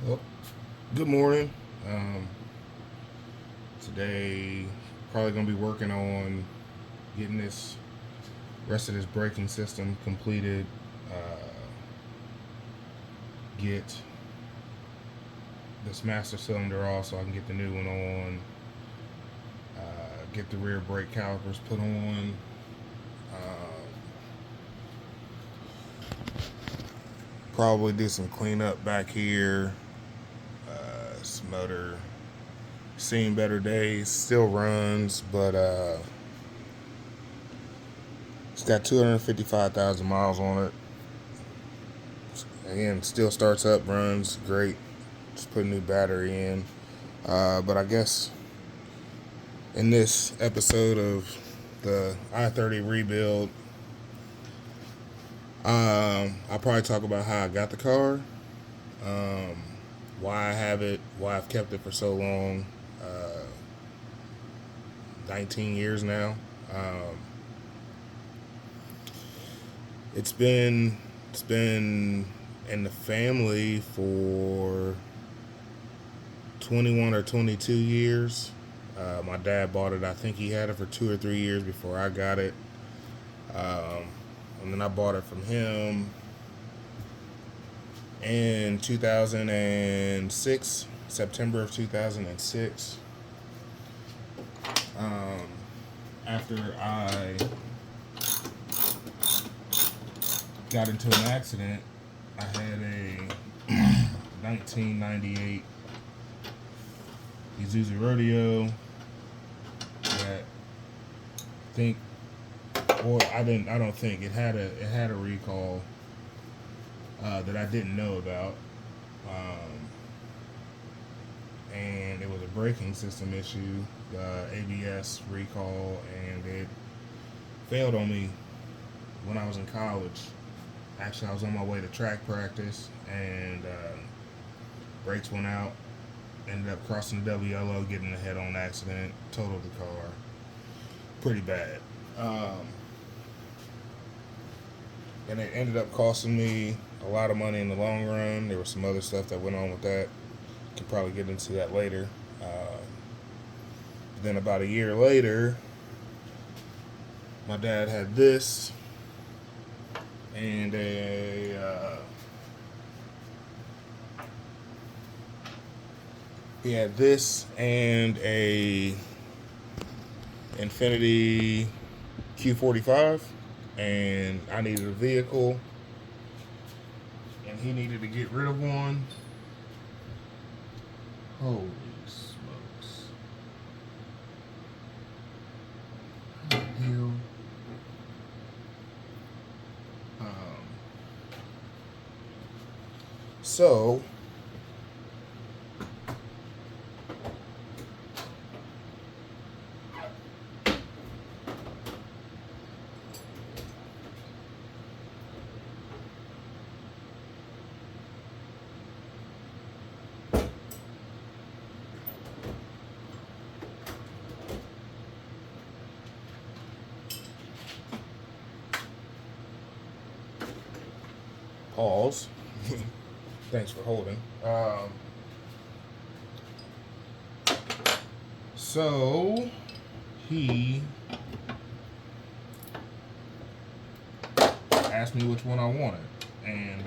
Well, good morning. Um, Today, probably gonna be working on getting this rest of this braking system completed. Uh, get this master cylinder off so I can get the new one on. Get the rear brake calipers put on. Uh, Probably do some cleanup back here. This motor seen better days. Still runs, but it's got 255,000 miles on it. Again, still starts up, runs great. Just put a new battery in. But I guess in this episode of the I30 rebuild, I'll probably talk about how I got the car, um, why I have it, why I've kept it for so long, 19 years now. Um, it's been in the family for 21 or 22 years. My dad bought it. I think he had it for 2 or 3 years before I got it. Um, and then I bought it from him in 2006, September of 2006. Um, After I got into an accident, I had a 1998 Isuzu Rodeo that think or I don't think it had a recall that I didn't know about, and it was a braking system issue, ABS recall, and it failed on me when I was in college. Actually, I was on my way to track practice, and brakes went out. Ended up crossing the double yellow, getting in a head-on accident, totaled the car, pretty bad. Um, and it ended up costing me a lot of money in the long run. There was some other stuff that went on with that. Could probably get into that later. Then about a year later, my dad had this and a Infinity Q45, and I needed a vehicle, and he needed to get rid of one. Holy smokes! How the hell? Um, so pause. Thanks for holding. So he asked me which one I wanted, and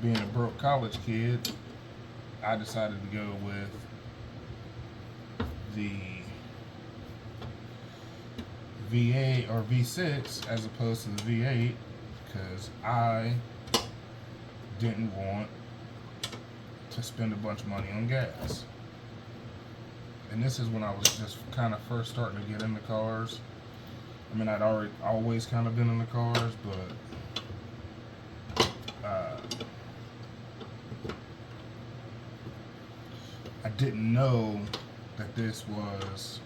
being a broke college kid, I decided to go with the V8 or V6 as opposed to the V8 because I didn't want to spend a bunch of money on gas. And this is when I was just kind of first starting to get into cars. I mean, I'd always kind of been in the cars, but I didn't know that this was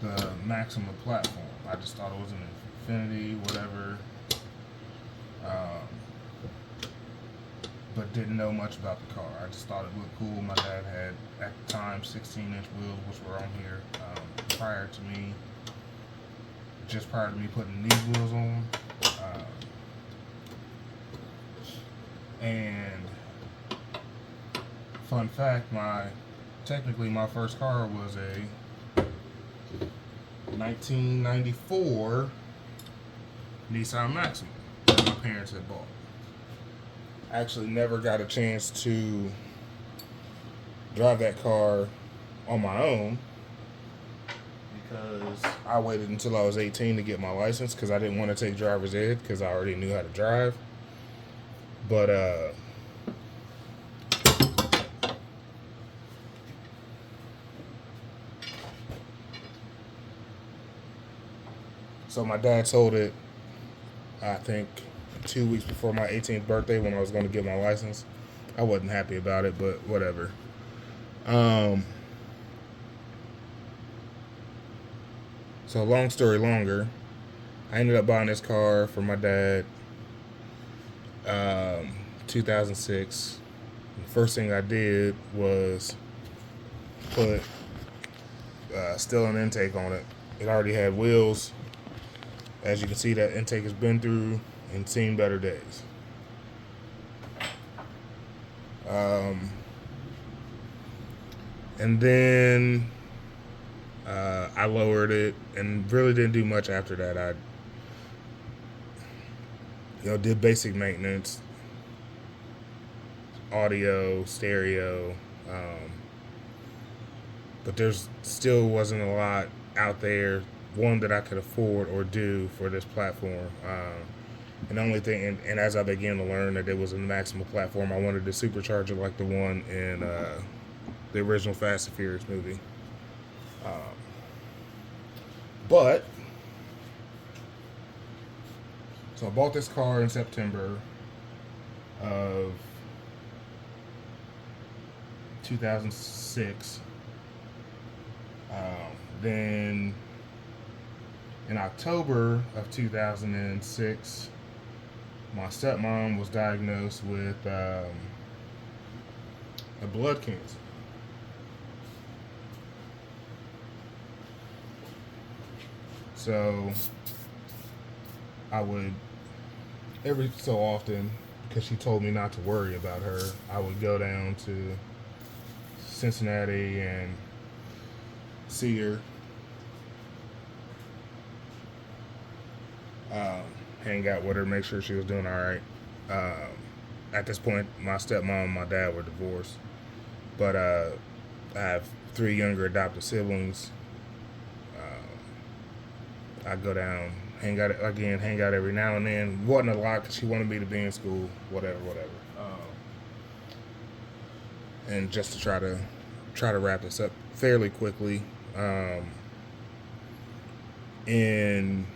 the Maxima platform. I just thought it was an Infinity, whatever, um, but didn't know much about the car. I just thought it looked cool. My dad had, at the time, 16-inch wheels, which were on here just prior to me putting these wheels on. And fun fact, technically my first car was a 1994 Nissan Maxima that my parents had bought. I actually never got a chance to drive that car on my own because I waited until I was 18 to get my license because I didn't want to take driver's ed because I already knew how to drive. But so my dad sold it, I think 2 weeks before my 18th birthday when I was going to get my license. I wasn't happy about it, but whatever. So long story longer, I ended up buying this car for my dad, 2006. The first thing I did was put still an intake on it. It already had wheels. As you can see, that intake has been through and seen better days. And then I lowered it and really didn't do much after that. I did basic maintenance, audio, stereo, but there's still wasn't a lot out there, one that I could afford or do for this platform. And the only thing, and as I began to learn that it was a Maxima platform, I wanted to supercharge it like the one in the original Fast and Furious movie. So I bought this car in September of 2006. Then in October of 2006, my stepmom was diagnosed with a blood cancer. So I would, every so often, because she told me not to worry about her, I would go down to Cincinnati and see her, hang out with her, make sure she was doing all right. At this point, my stepmom and my dad were divorced, but I have 3 younger adopted siblings. I go down, hang out every now and then. Wasn't a lot because she wanted me to be in school, whatever. And just to try to wrap this up fairly quickly, in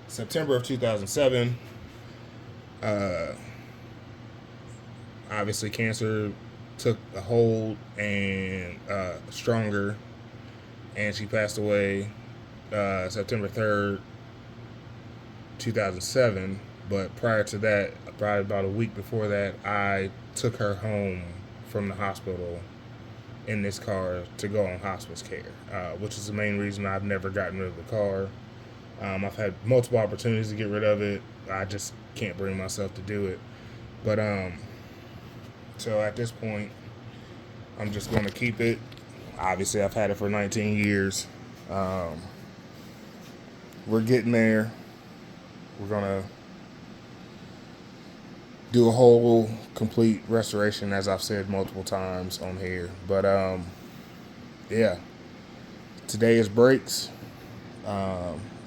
September of 2007, obviously cancer took a hold and stronger, and she passed away September 3rd, 2007. But prior to that, probably about a week before that, I took her home from the hospital in this car to go on hospice care, which is the main reason I've never gotten rid of the car. I've had multiple opportunities to get rid of it. I just can't bring myself to do it. But so at this point, I'm just going to keep it. Obviously, I've had it for 19 years. We're getting there. We're going to do a whole complete restoration, as I've said multiple times on here. But yeah, today is brakes.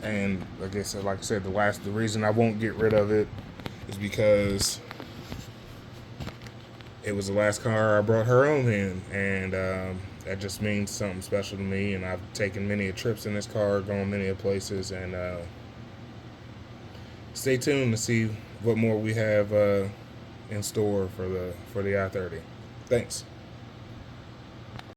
And like I said, the reason I won't get rid of it is because it was the last car I brought her home in, and that just means something special to me. And I've taken many trips in this car, gone many places, and stay tuned to see what more we have in store for the I30. Thanks.